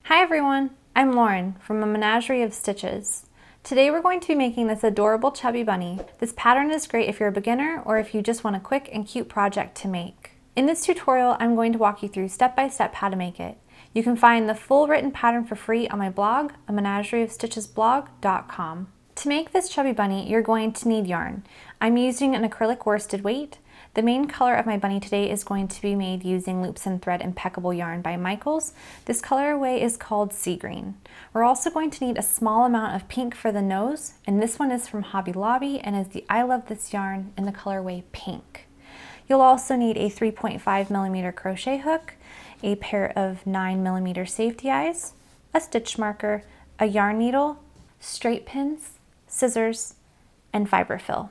Hi everyone, I'm Lauren from A Menagerie of Stitches. Today we're going to be making this adorable chubby bunny. This pattern is great if you're a beginner or if you just want a quick and cute project to make. In this tutorial, I'm going to walk you through step by step how to make it. You can find the full written pattern for free on my blog, amenagerieofstitchesblog.com. To make this chubby bunny, you're going to need yarn. I'm using an acrylic worsted weight. The main color of my bunny today is going to be made using Loops and Thread Impeccable yarn by Michaels. This colorway is called Sea Green. We're also going to need a small amount of pink for the nose, and this one is from Hobby Lobby and is the I Love This yarn in the colorway Pink. You'll also need a 3.5mm crochet hook, a pair of 9mm safety eyes, a stitch marker, a yarn needle, straight pins, scissors, and fiberfill.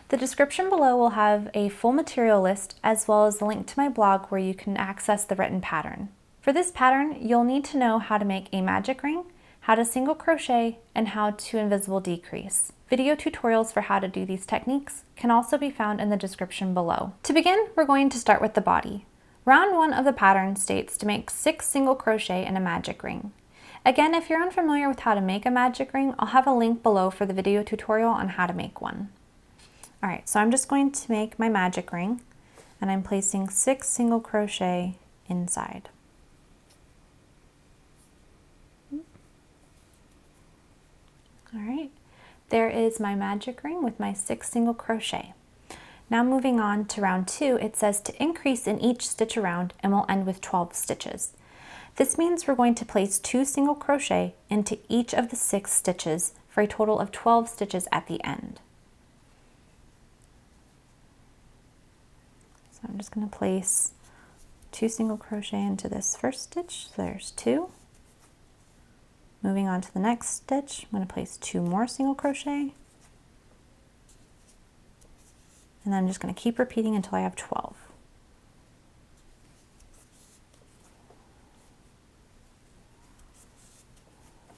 The description below will have a full material list as well as a link to my blog where you can access the written pattern. For this pattern, you'll need to know how to make a magic ring, how to single crochet, and how to invisible decrease. Video tutorials for how to do these techniques can also be found in the description below. To begin, we're going to start with the body. Round 1 of the pattern states to make 6 single crochet in a magic ring. Again, if you're unfamiliar with how to make a magic ring, I'll have a link below for the video tutorial on how to make one. Alright, so I'm just going to make my magic ring, and I'm placing 6 single crochet inside. Alright, there is my magic ring with my 6 single crochet. Now moving on to round 2, it says to increase in each stitch around and we'll end with 12 stitches. This means we're going to place 2 single crochet into each of the 6 stitches for a total of 12 stitches at the end. So I'm just going to place 2 single crochet into this first stitch, so there's 2. Moving on to the next stitch, I'm going to place 2 more single crochet. And then I'm just going to keep repeating until I have 12.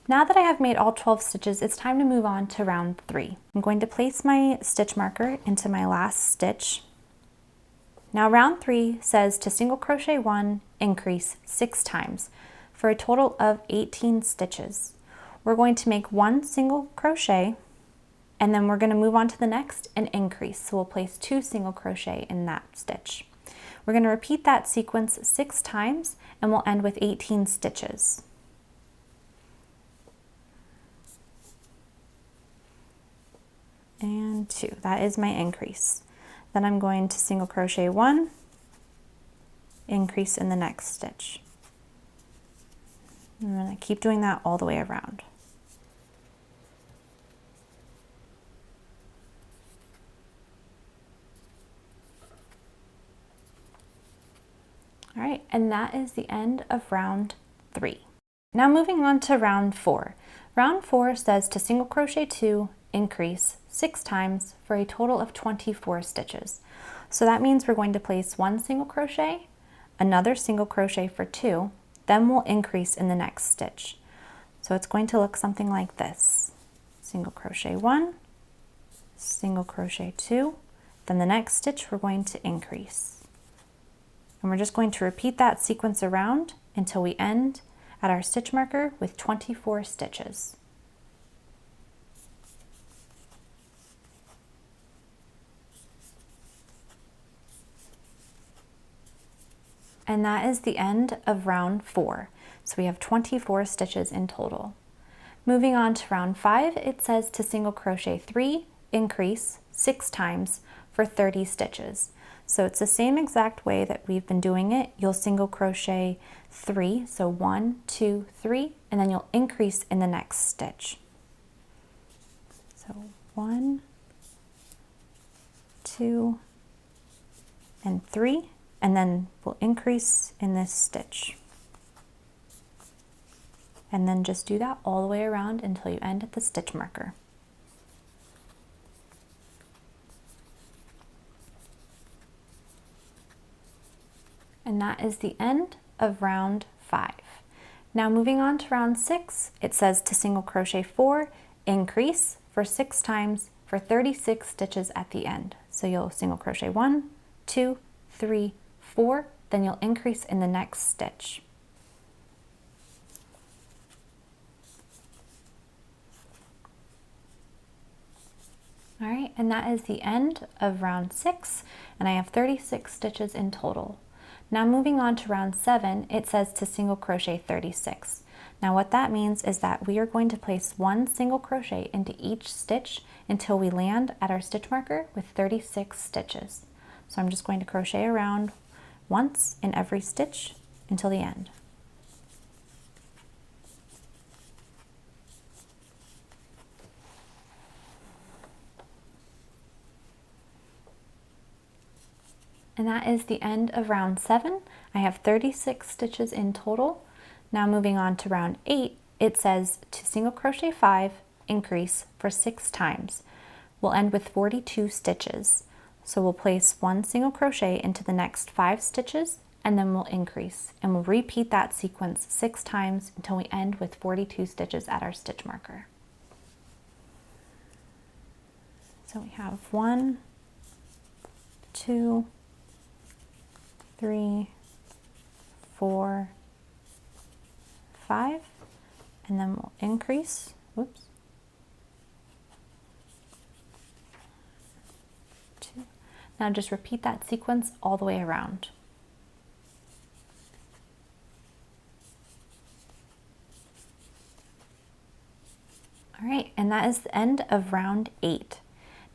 Now that I have made all 12 stitches, it's time to move on to round 3. I'm going to place my stitch marker into my last stitch. Now round 3 says to single crochet 1, increase 6 times for a total of 18 stitches. We're going to make 1 single crochet and then we're going to move on to the next and increase. So we'll place 2 single crochet in that stitch. We're going to repeat that sequence 6 times and we'll end with 18 stitches. And 2, that is my increase. Then I'm going to single crochet 1, increase in the next stitch. I'm going to keep doing that all the way around. All right, and that is the end of round 3. Now moving on to round 4. Round 4 says to single crochet 2, increase 6 times for a total of 24 stitches. So that means we're going to place 1 single crochet, another single crochet for 2, then we'll increase in the next stitch. So it's going to look something like this. Single crochet 1, single crochet 2, then the next stitch we're going to increase. And we're just going to repeat that sequence around until we end at our stitch marker with 24 stitches. And that is the end of round 4. So we have 24 stitches in total. Moving on to round 5, it says to single crochet 3, increase 6 times for 30 stitches. So it's the same exact way that we've been doing it. You'll single crochet 3, so 1, 2, 3, and then you'll increase in the next stitch. So 1, 2, and 3. And then we'll increase in this stitch. And then just do that all the way around until you end at the stitch marker. And that is the end of round 5. Now moving on to round 6, it says to single crochet 4, increase for 6 times for 36 stitches at the end. So you'll single crochet 1, 2, 3, 4, then you'll increase in the next stitch. and that is the end of round 6, and I have 36 stitches in total. Now moving on to round 7, it says to single crochet 36. Now what that means is that we are going to place 1 single crochet into each stitch until we land at our stitch marker with 36 stitches. So I'm just going to crochet around once in every stitch until the end. And that is the end of round 7. I have 36 stitches in total. Now moving on to round 8, it says to single crochet 5, increase for 6 times. We'll end with 42 stitches. So we'll place 1 single crochet into the next 5 stitches, and then we'll increase. And we'll repeat that sequence 6 times until we end with 42 stitches at our stitch marker. So we have 1, 2, 3, 4, 5, and then we'll increase. Whoops. 2. Now just repeat that sequence all the way around. All right, and that is the end of round 8.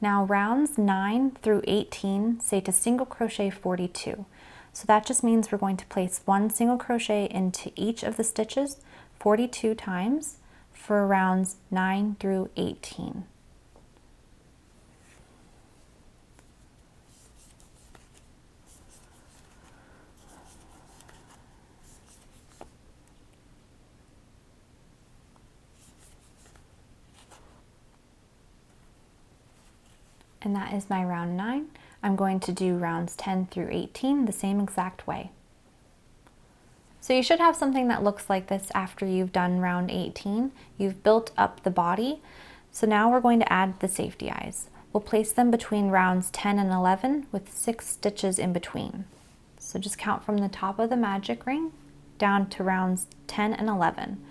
Now rounds 9 through 18 say to single crochet 42. So that just means we're going to place 1 single crochet into each of the stitches 42 times for rounds 9 through 18. And that is my round 9. I'm going to do rounds 10 through 18 the same exact way. So you should have something that looks like this after you've done round 18. You've built up the body. So now we're going to add the safety eyes. We'll place them between rounds 10 and 11 with 6 stitches in between. So just count from the top of the magic ring down to rounds 10 and 11.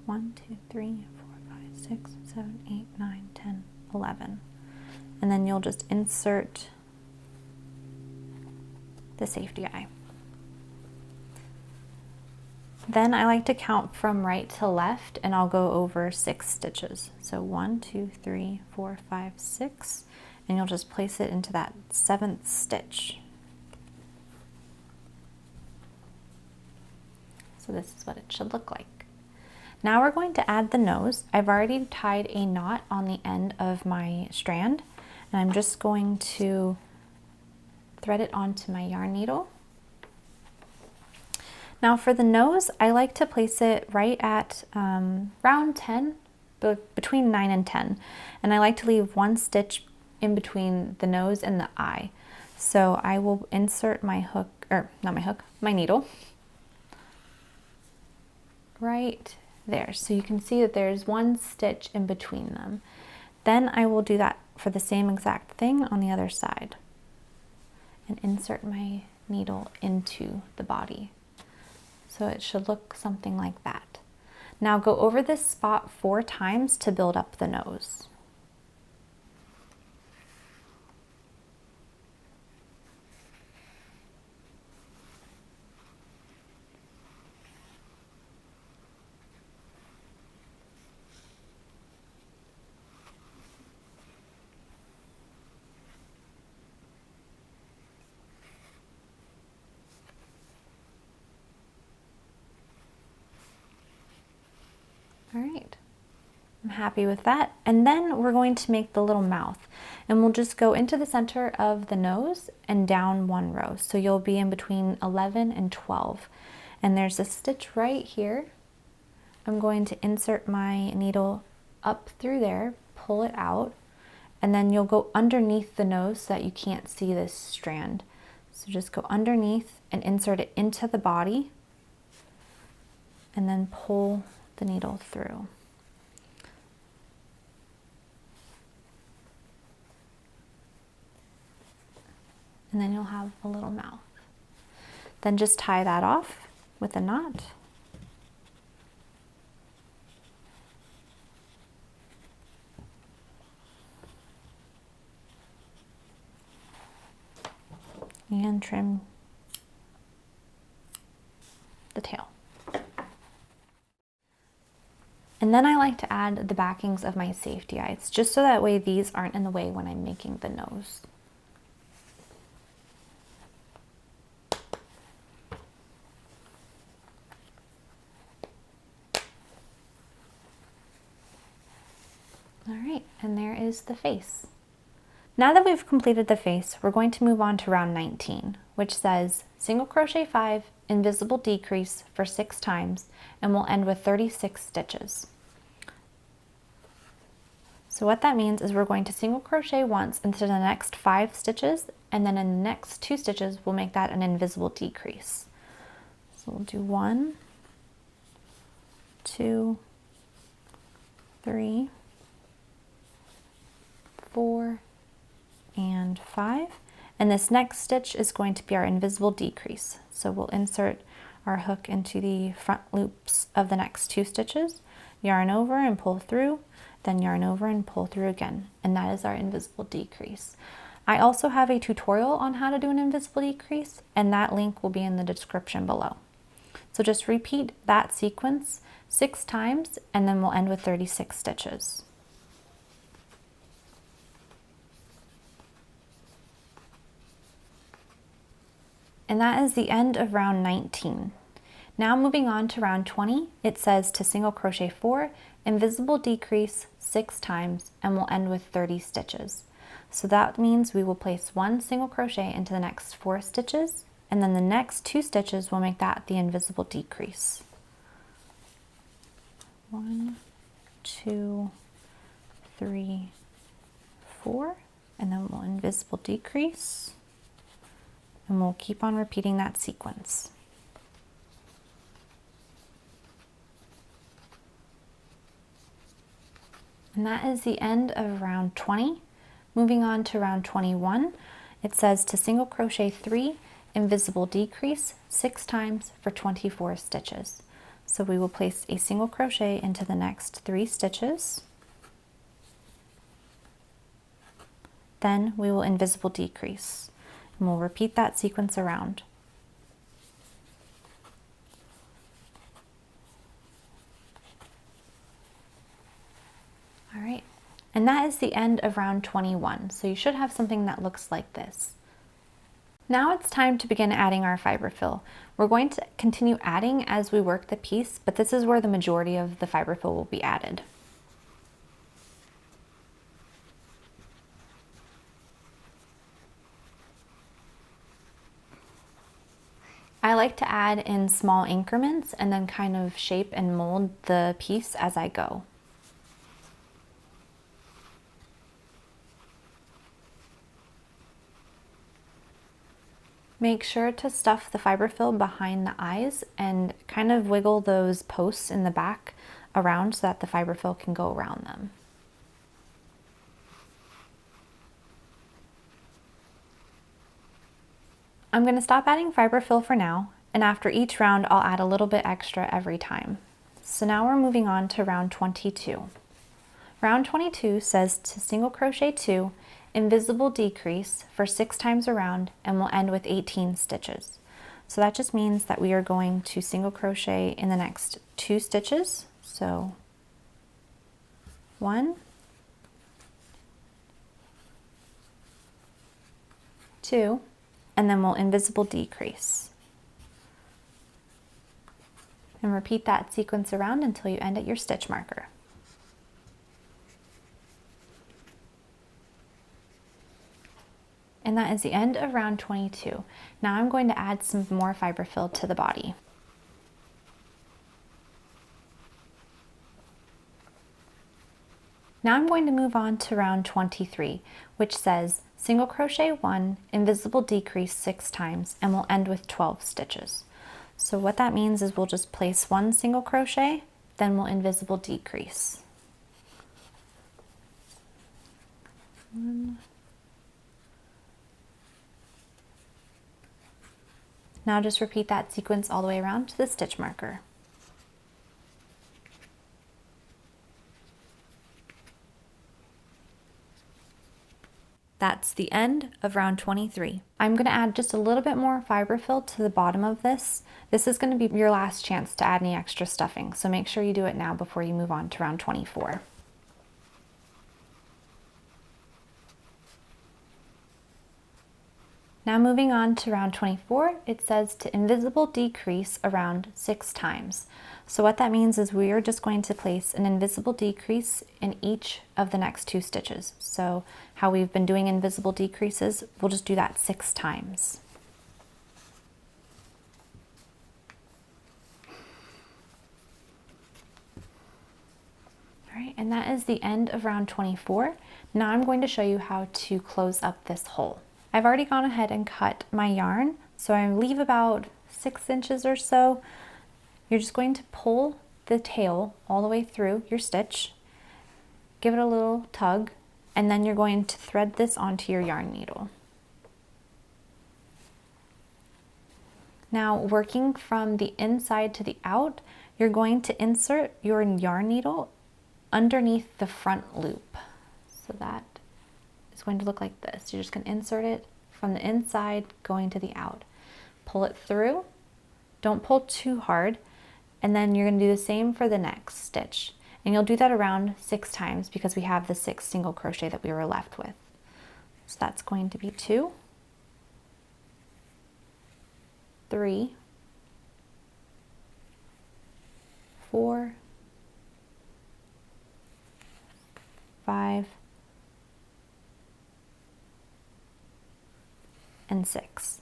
1, 2, 3, 4, 5, 6, 7, 8, 9, 10, 11. And then you'll just insert the safety eye. Then I like to count from right to left, and I'll go over 6 stitches. So 1, 2, 3, 4, 5, 6, and you'll just place it into that 7th stitch. So this is what it should look like. Now we're going to add the nose. I've already tied a knot on the end of my strand, and I'm just going to thread it onto my yarn needle. Now for the nose, I like to place it right at round 10, between 9 and 10. And I like to leave 1 stitch in between the nose and the eye. So I will insert my hook, or not my hook, my needle, right there. So you can see that there's 1 stitch in between them. Then I will do that for the same exact thing on the other side and insert my needle into the body. So it should look something like that. Now go over this spot 4 times to build up the nose. All right, I'm happy with that. And then we're going to make the little mouth, and we'll just go into the center of the nose and down 1 row. So you'll be in between 11 and 12. And there's a stitch right here. I'm going to insert my needle up through there, pull it out, and then you'll go underneath the nose so that you can't see this strand. So just go underneath and insert it into the body, and then pull the needle through. And then you'll have a little mouth. Then just tie that off with a knot. and trim the tail. And then I like to add the backings of my safety eyes, just so that way these aren't in the way when I'm making the nose. All right, and there is the face. Now that we've completed the face, we're going to move on to round 19, which says single crochet 5, invisible decrease for 6 times, and we'll end with 36 stitches. So what that means is we're going to single crochet once into the next 5 stitches, and then in the next 2 stitches we'll make that an invisible decrease. So we'll do 1, 2, 3, 4, and 5, and this next stitch is going to be our invisible decrease. So we'll insert our hook into the front loops of the next 2 stitches, yarn over and pull through, then yarn over and pull through again, and that is our invisible decrease. I also have a tutorial on how to do an invisible decrease, and that link will be in the description below. So just repeat that sequence 6 times, and then we'll end with 36 stitches. And that is the end of round 19. Now moving on to round 20, it says to single crochet 4, invisible decrease 6 times, and we'll end with 30 stitches. So that means we will place 1 single crochet into the next 4 stitches, and then the next 2 stitches will make that the invisible decrease. 1, 2, 3, 4, and then we'll invisible decrease. And we'll keep on repeating that sequence. And that is the end of round 20. Moving on to round 21, it says to single crochet 3, invisible decrease 6 times for 24 stitches. So we will place a single crochet into the next 3 stitches. Then we will invisible decrease. And we'll repeat that sequence around. All right, and that is the end of round 21. So you should have something that looks like this. Now it's time to begin adding our fiber fill. We're going to continue adding as we work the piece, but this is where the majority of the fiber fill will be added. I like to add in small increments and then kind of shape and mold the piece as I go. Make sure to stuff the fiber fill behind the eyes and kind of wiggle those posts in the back around so that the fiber fill can go around them. I'm going to stop adding fiber fill for now, and after each round I'll add a little bit extra every time. So now we're moving on to round 22. Round 22 says to single crochet 2, invisible decrease for 6 times around, and we'll end with 18 stitches. So that just means that we are going to single crochet in the next 2 stitches. So 1, 2, and then we'll invisible decrease. And repeat that sequence around until you end at your stitch marker. And that is the end of round 22. Now I'm going to add some more fiber fill to the body. Now I'm going to move on to round 23, which says single crochet 1, invisible decrease 6 times, and we'll end with 12 stitches. So what that means is we'll just place 1 single crochet, then we'll invisible decrease. 1. Now just repeat that sequence all the way around to the stitch marker. That's the end of round 23. I'm going to add just a little bit more fiber fill to the bottom of this. This is going to be your last chance to add any extra stuffing, so make sure you do it now before you move on to round 24. Now moving on to round 24, it says to invisible decrease around 6 times. So what that means is we are just going to place an invisible decrease in each of the next 2 stitches. So how we've been doing invisible decreases, we'll just do that 6 times. All right, and that is the end of round 24. Now I'm going to show you how to close up this hole. I've already gone ahead and cut my yarn, so I leave about 6 inches or so. You're just going to pull the tail all the way through your stitch, give it a little tug, and then you're going to thread this onto your yarn needle. Now, working from the inside to the out, you're going to insert your yarn needle underneath the front loop. So that is going to look like this. You're just going to insert it from the inside going to the out. Pull it through, don't pull too hard, and then you're going to do the same for the next stitch. And you'll do that around 6 times because we have the 6 single crochet that we were left with. So that's going to be 2, 3, 4, 5, and 6.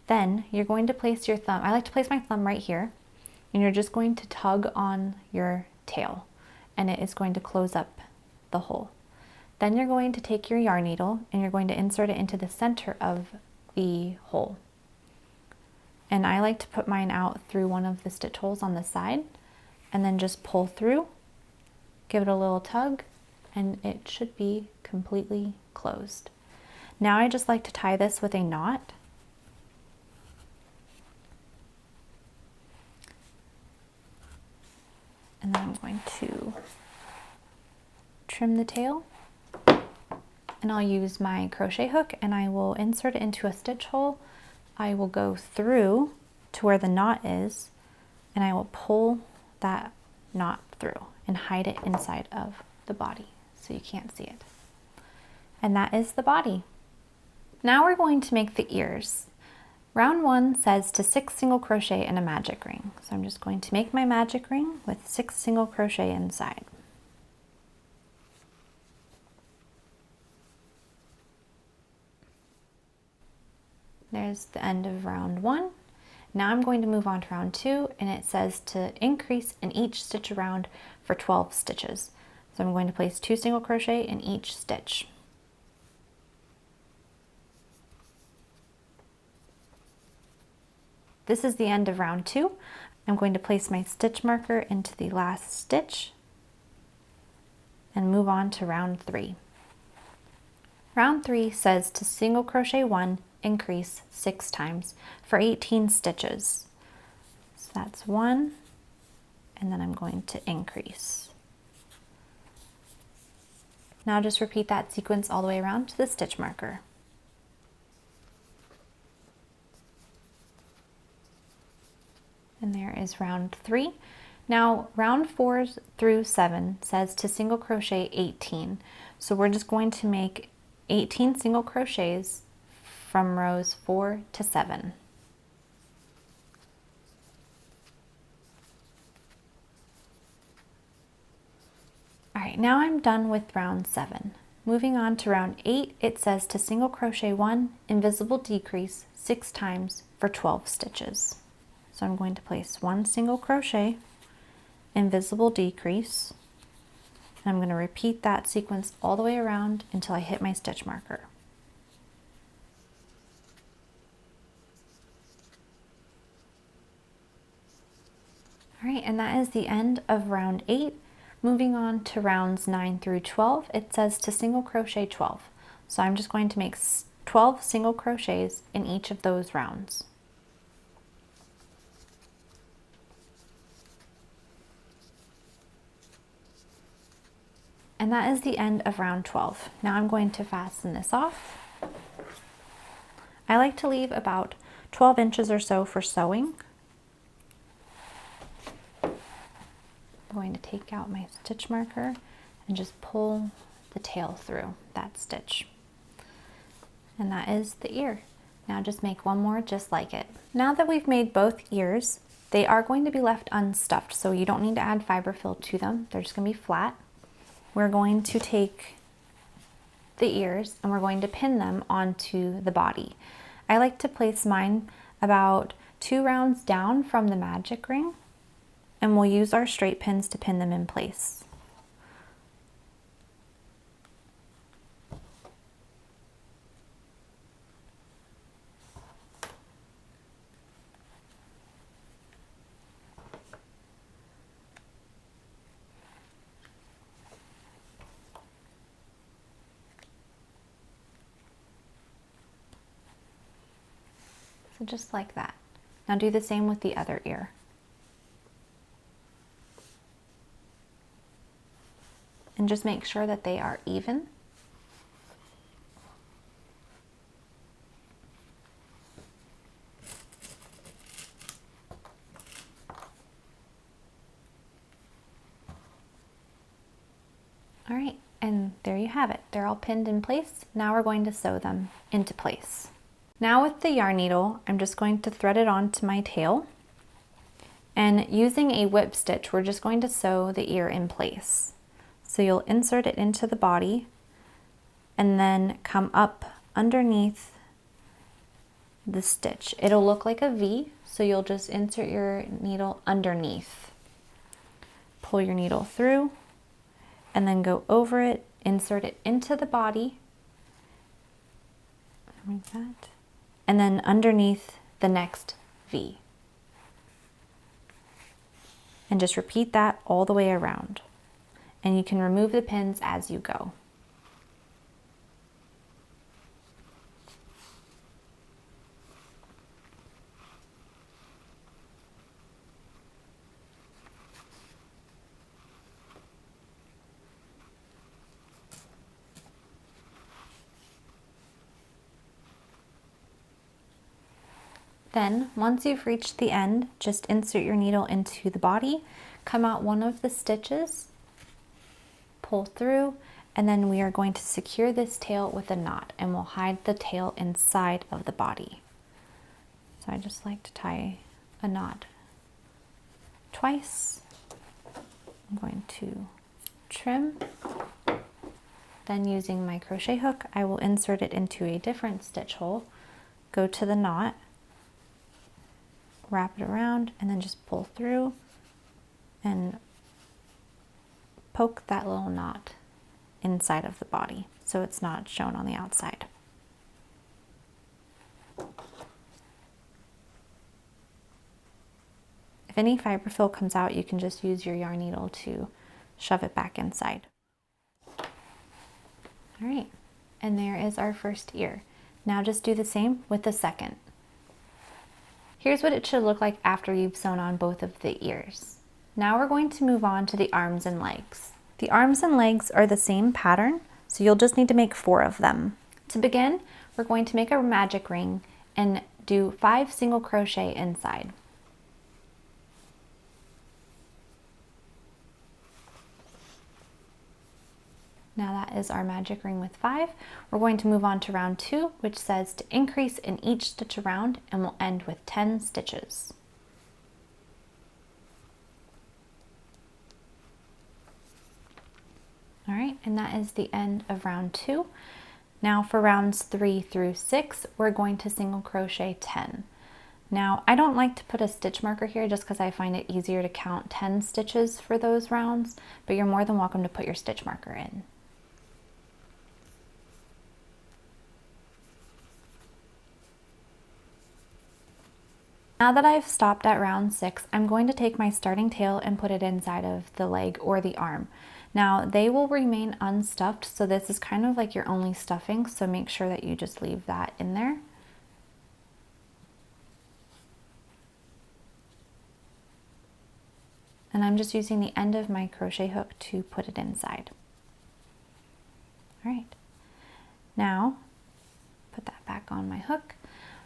Then you're going to place your thumb, I like to place my thumb right here, and you're just going to tug on your tail and it is going to close up the hole. Then you're going to take your yarn needle and you're going to insert it into the center of the hole. And I like to put mine out through one of the stitch holes on the side and then just pull through, give it a little tug, and it should be completely closed. Now I just like to tie this with a knot. And then I'm going to trim the tail, and I'll use my crochet hook and I will insert it into a stitch hole. I will go through to where the knot is and I will pull that knot through and hide it inside of the body so you can't see it. And that is the body. Now we're going to make the ears. Round 1 says to 6 single crochet in a magic ring. So I'm just going to make my magic ring with 6 single crochet inside. There's the end of round 1. Now I'm going to move on to round 2, and it says to increase in each stitch around for 12 stitches. So I'm going to place 2 single crochet in each stitch. This is the end of round 2. I'm going to place my stitch marker into the last stitch and move on to round 3. Round 3 says to single crochet 1, increase 6 times for 18 stitches. So that's 1, and then I'm going to increase. Now just repeat that sequence all the way around to the stitch marker. And there is round 3. Now round 4 through 7 says to single crochet 18. So we're just going to make 18 single crochets from rows 4 to 7. All right, now I'm done with round 7. Moving on to round 8, it says to single crochet 1, invisible decrease 6 times for 12 stitches. So I'm going to place 1 single crochet, invisible decrease, and I'm going to repeat that sequence all the way around until I hit my stitch marker. All right, and that is the end of round 8. Moving on to rounds 9 through 12, it says to single crochet 12. So I'm just going to make 12 single crochets in each of those rounds. And that is the end of round 12. Now I'm going to fasten this off. I like to leave about 12 inches or so for sewing. I'm going to take out my stitch marker and just pull the tail through that stitch. And that is the ear. Now just make one more just like it. Now that we've made both ears, they are going to be left unstuffed, so you don't need to add fiber fill to them. They're just going to be flat. We're going to take the ears and we're going to pin them onto the body. I like to place mine about 2 rounds down from the magic ring, and we'll use our straight pins to pin them in place. So just like that. Now do the same with the other ear. And just make sure that they are even. All right, and there you have it. They're all pinned in place. Now we're going to sew them into place. Now with the yarn needle, I'm just going to thread it onto my tail, and using a whip stitch, we're just going to sew the ear in place. So you'll insert it into the body and then come up underneath the stitch. It'll look like a V, so you'll just insert your needle underneath. Pull your needle through and then go over it, insert it into the body, like that, and then underneath the next V. And just repeat that all the way around. And you can remove the pins as you go. Then, once you've reached the end, just insert your needle into the body, come out one of the stitches, pull through, and then we are going to secure this tail with a knot, and we'll hide the tail inside of the body. So I just like to tie a knot twice. I'm going to trim. Then using my crochet hook, I will insert it into a different stitch hole, go to the knot, wrap it around, and then just pull through and poke that little knot inside of the body so it's not shown on the outside. If any fiber fill comes out, you can just use your yarn needle to shove it back inside. All right, and there is our first ear. Now just do the same with the second. Here's what it should look like after you've sewn on both of the ears. Now we're going to move on to the arms and legs. The arms and legs are the same pattern, so you'll just need to make 4 of them. To begin, we're going to make a magic ring and do 5 single crochet inside. Now that is our magic ring with 5. We're going to move on to round 2, which says to increase in each stitch around, and we'll end with 10 stitches. All right, and that is the end of round 2. Now for rounds 3 through 6, we're going to single crochet 10. Now I don't like to put a stitch marker here just because I find it easier to count 10 stitches for those rounds, but you're more than welcome to put your stitch marker in. Now that I've stopped at round 6, I'm going to take my starting tail and put it inside of the leg or the arm. Now they will remain unstuffed, so this is kind of like your only stuffing, so make sure that you just leave that in there. And I'm just using the end of my crochet hook to put it inside. All right, now put that back on my hook.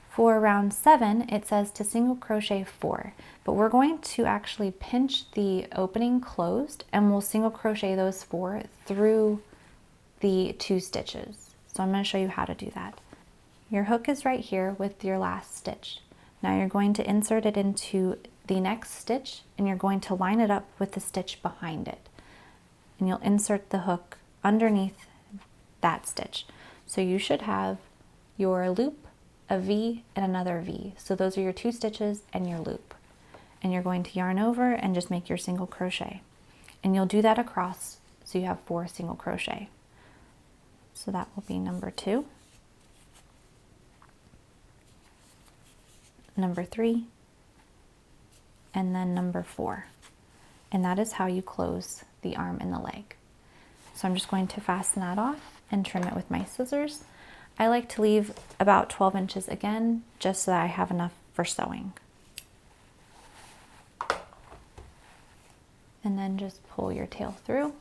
For round 7, it says to single crochet 4, but we're going to actually pinch the opening closed and we'll single crochet those 4 through the 2 stitches. So I'm going to show you how to do that. Your hook is right here with your last stitch. Now you're going to insert it into the next stitch and you're going to line it up with the stitch behind it. And you'll insert the hook underneath that stitch. So you should have your loop, a V, and another V. So those are your 2 stitches and your loop. And you're going to yarn over and just make your single crochet. And you'll do that across so you have 4 single crochet. So that will be number 2, number 3, and then number 4. And that is how you close the arm and the leg. So I'm just going to fasten that off and trim it with my scissors. I like to leave about 12 inches again, just so that I have enough for sewing. And then just pull your tail through.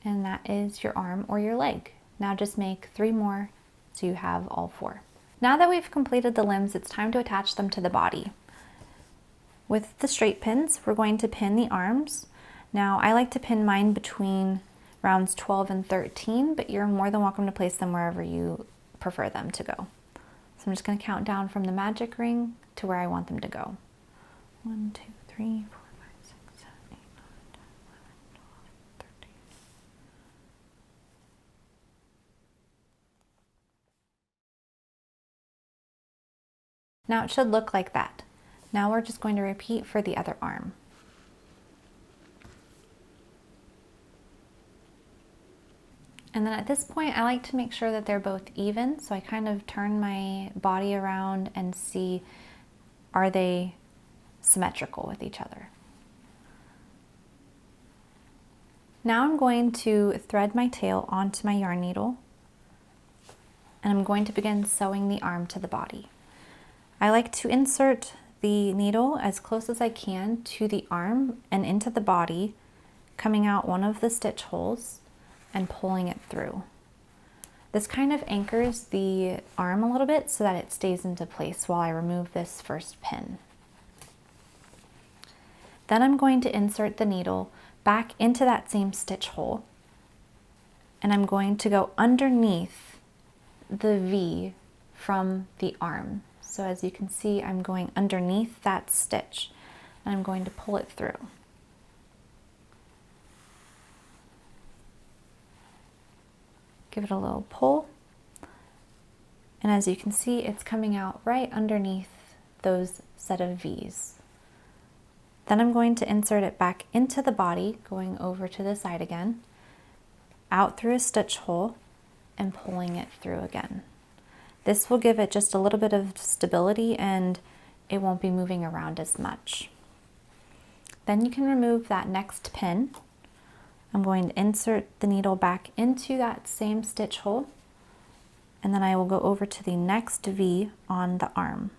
And that is your arm or your leg. Now just make 3 more so you have all 4. Now that we've completed the limbs, it's time to attach them to the body. With the straight pins, we're going to pin the arms. Now I like to pin mine between rounds 12 and 13, but you're more than welcome to place them wherever you prefer them to go. So I'm just going to count down from the magic ring to where I want them to go. 1, 2, 3, 4, 5, 6, 7, 8, 9, 10, 11, 12, 13. Now it should look like that. Now we're just going to repeat for the other arm. And then at this point, I like to make sure that they're both even. So I kind of turn my body around and see, are they symmetrical with each other? Now I'm going to thread my tail onto my yarn needle. And I'm going to begin sewing the arm to the body. I like to insert the needle as close as I can to the arm and into the body, coming out one of the stitch holes and pulling it through. This kind of anchors the arm a little bit so that it stays into place while I remove this first pin. Then I'm going to insert the needle back into that same stitch hole, and I'm going to go underneath the V from the arm. So as you can see, I'm going underneath that stitch and I'm going to pull it through. Give it a little pull, and as you can see, it's coming out right underneath those set of V's. Then I'm going to insert it back into the body, going over to the side again, out through a stitch hole, and pulling it through again. This will give it just a little bit of stability and it won't be moving around as much. Then you can remove that next pin. I'm going to insert the needle back into that same stitch hole, and then I will go over to the next V on the arm.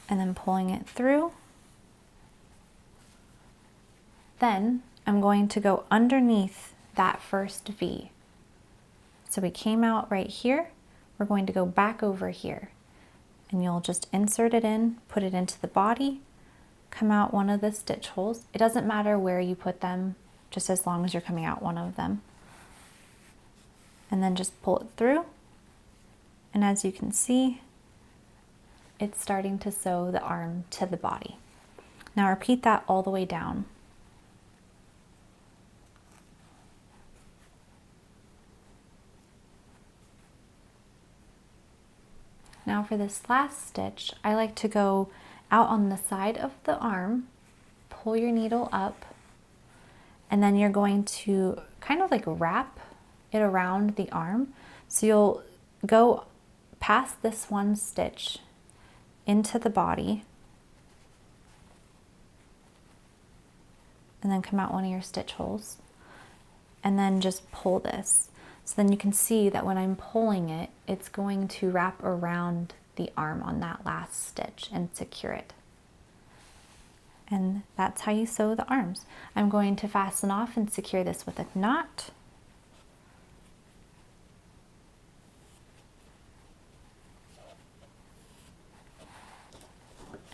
And then pulling it through. Then I'm going to go underneath that first V. So we came out right here, we're going to go back over here, and you'll just insert it in, put it into the body, come out one of the stitch holes. It doesn't matter where you put them, just as long as you're coming out one of them. And then just pull it through. And as you can see, it's starting to sew the arm to the body. Now repeat that all the way down. Now for this last stitch, I like to go out on the side of the arm, pull your needle up, and then you're going to kind of like wrap it around the arm. So you'll go past this one stitch into the body, and then come out one of your stitch holes, and then just pull this. So then you can see that when I'm pulling it, it's going to wrap around the arm on that last stitch and secure it. And that's how you sew the arms. I'm going to fasten off and secure this with a knot.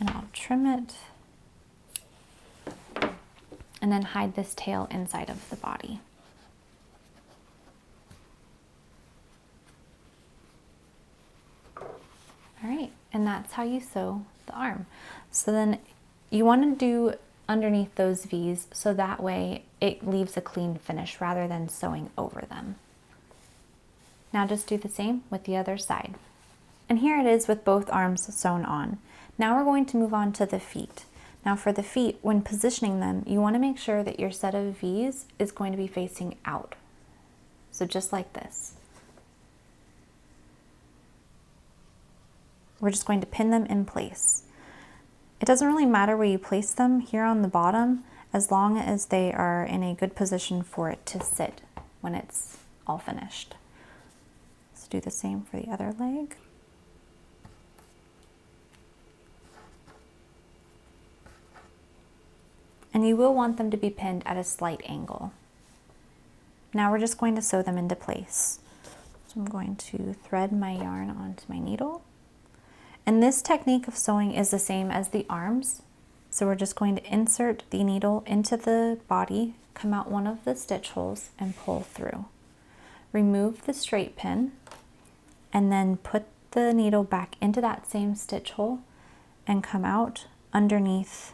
And I'll trim it. And then hide this tail inside of the body. All right, and that's how you sew the arm. So then you want to do underneath those V's so that way it leaves a clean finish rather than sewing over them. Now just do the same with the other side. And here it is with both arms sewn on. Now we're going to move on to the feet. Now for the feet, when positioning them, you want to make sure that your set of V's is going to be facing out. So just like this. We're just going to pin them in place. It doesn't really matter where you place them here on the bottom, as long as they are in a good position for it to sit when it's all finished. Let's do the same for the other leg. And you will want them to be pinned at a slight angle. Now we're just going to sew them into place. So I'm going to thread my yarn onto my needle. And this technique of sewing is the same as the arms. So we're just going to insert the needle into the body, come out one of the stitch holes and pull through. Remove the straight pin and then put the needle back into that same stitch hole and come out underneath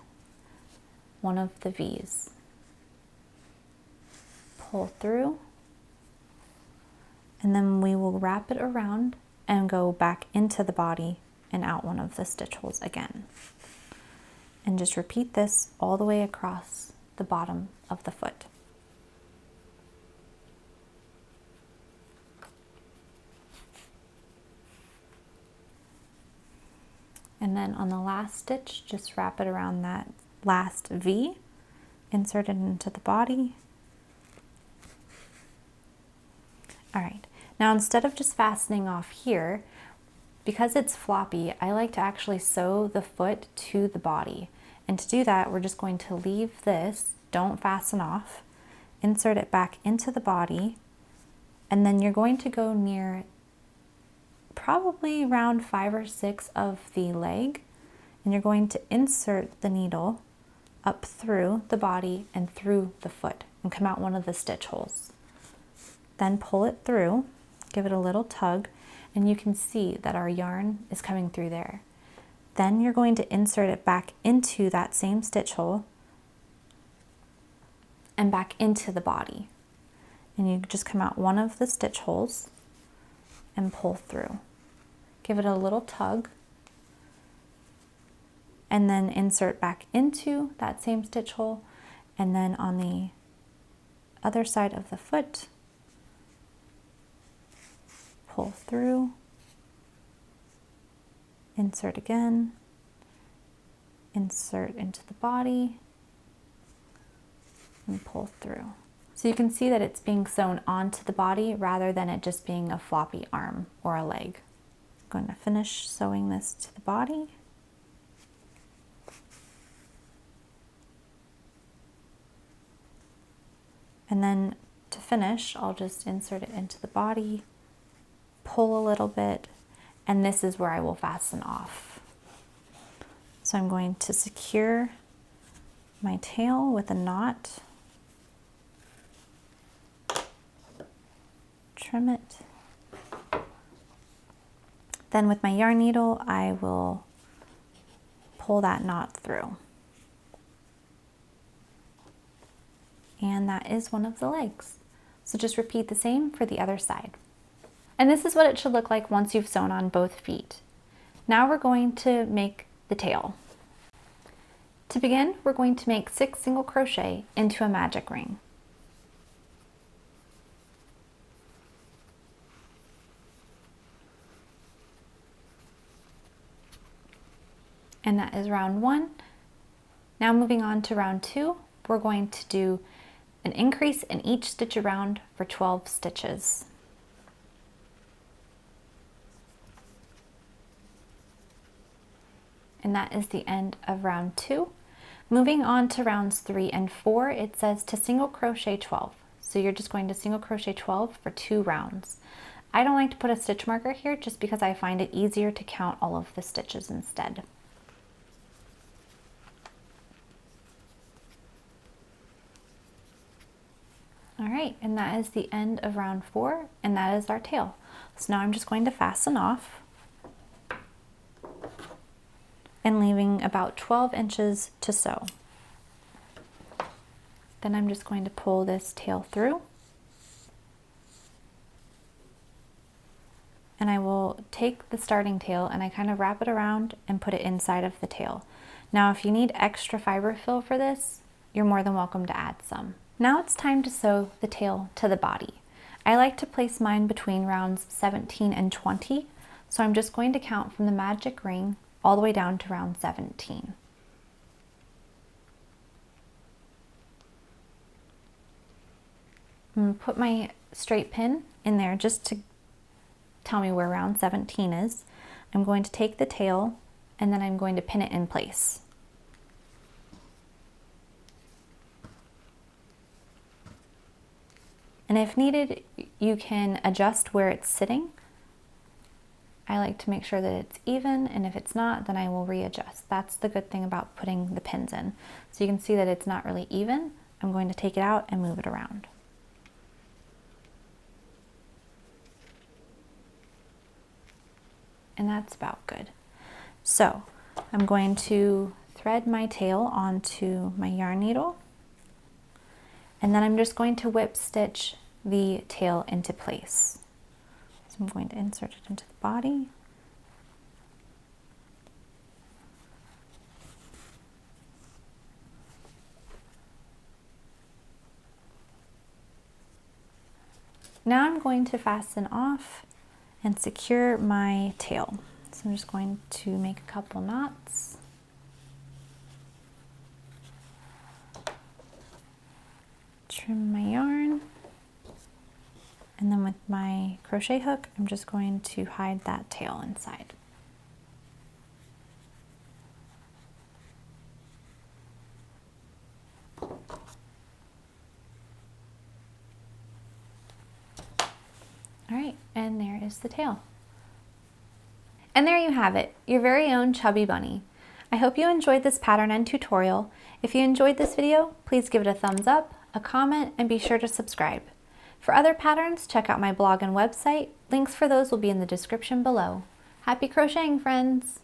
one of the V's. Pull through, and then we will wrap it around and go back into the body and out one of the stitch holes again. And just repeat this all the way across the bottom of the foot. And then on the last stitch, just wrap it around that last V, insert it into the body. All right, now instead of just fastening off here, because it's floppy, I like to actually sew the foot to the body. And to do that, we're just going to leave this, don't fasten off, insert it back into the body, and then you're going to go near probably around 5 or 6 of the leg, and you're going to insert the needle up through the body and through the foot and come out one of the stitch holes. Then pull it through, give it a little tug, and you can see that our yarn is coming through there. Then you're going to insert it back into that same stitch hole and back into the body. And you just come out one of the stitch holes and pull through. Give it a little tug and then insert back into that same stitch hole, and then on the other side of the foot, pull through, insert again, insert into the body, and pull through. So you can see that it's being sewn onto the body rather than it just being a floppy arm or a leg. I'm going to finish sewing this to the body. And then to finish, I'll just insert it into the body, pull a little bit, and this is where I will fasten off. So I'm going to secure my tail with a knot, trim it. Then with my yarn needle, I will pull that knot through. And that is one of the legs. So just repeat the same for the other side. And this is what it should look like once you've sewn on both feet. Now we're going to make the tail. To begin, we're going to make 6 single crochet into a magic ring. And that is round 1. Now moving on to round 2, we're going to do an increase in each stitch around for 12 stitches. And that is the end of round 2. Moving on to rounds 3 and 4, it says to single crochet 12. So you're just going to single crochet 12 for 2 rounds. I don't like to put a stitch marker here just because I find it easier to count all of the stitches instead. All right, and that is the end of round 4, and that is our tail. So now I'm just going to fasten off and leaving about 12 inches to sew. Then I'm just going to pull this tail through, and I will take the starting tail and I kind of wrap it around and put it inside of the tail. Now if you need extra fiber fill for this, you're more than welcome to add some. Now it's time to sew the tail to the body. I like to place mine between rounds 17 and 20, so I'm just going to count from the magic ring all the way down to round 17. I'm going to put my straight pin in there just to tell me where round 17 is. I'm going to take the tail and then I'm going to pin it in place. And if needed, you can adjust where it's sitting. I like to make sure that it's even, and if it's not, then I will readjust. That's the good thing about putting the pins in. So you can see that it's not really even. I'm going to take it out and move it around. And that's about good. So I'm going to thread my tail onto my yarn needle, and then I'm just going to whip stitch the tail into place. So I'm going to insert it into the body. Now I'm going to fasten off and secure my tail. So I'm just going to make a couple knots. Trim my yarn. And then with my crochet hook, I'm just going to hide that tail inside. All right, and there is the tail. And there you have it, your very own Chubby Bunny. I hope you enjoyed this pattern and tutorial. If you enjoyed this video, please give it a thumbs up, a comment, and be sure to subscribe. For other patterns, check out my blog and website. Links for those will be in the description below. Happy crocheting, friends!